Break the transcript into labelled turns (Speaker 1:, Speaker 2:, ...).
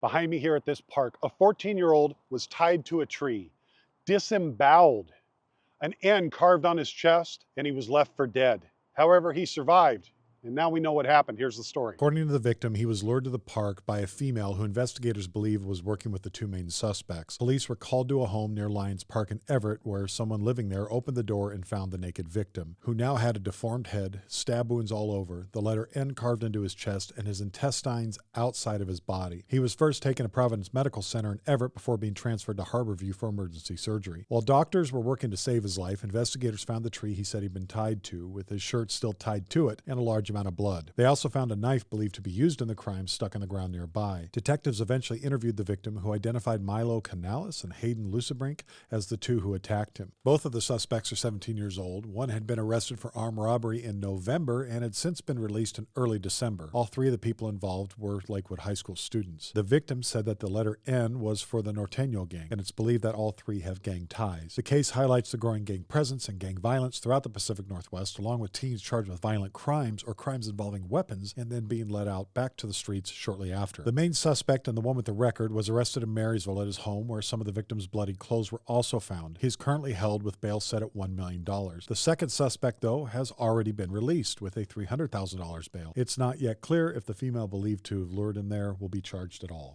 Speaker 1: Behind me here at this park, a 14-year-old was tied to a tree, disemboweled, an N carved on his chest, and he was left for dead. However, he survived, and now we know what happened. Here's the story.
Speaker 2: According to the victim, he was lured to the park by a female who investigators believe was working with the two main suspects. Police were called to a home near Lions Park in Everett, where someone living there opened the door and found the naked victim, who now had a deformed head, stab wounds all over, the letter N carved into his chest, and his intestines outside of his body. He was first taken to Providence Medical Center in Everett before being transferred to Harborview for emergency surgery. While doctors were working to save his life, investigators found the tree he said he'd been tied to, with his shirt still tied to it, and a large amount of blood. They also found a knife believed to be used in the crime stuck in the ground nearby. Detectives eventually interviewed the victim, who identified Milo Canales and Hayden Lucebrink as the two who attacked him. Both of the suspects are 17 years old. One had been arrested for armed robbery in November and had since been released in early December. All three of the people involved were Lakewood High School students. The victim said that the letter N was for the Norteño gang, and it's believed that all three have gang ties. The case highlights the growing gang presence and gang violence throughout the Pacific Northwest, along with teens charged with violent crimes or crimes involving weapons and then being let out back to the streets shortly after. The main suspect and the one with the record was arrested in Marysville at his home, where some of the victim's bloody clothes were also found. He is currently held with bail set at $1 million. The second suspect, though, has already been released with a $300,000 bail. It's not yet clear if the female believed to have lured him there will be charged at all.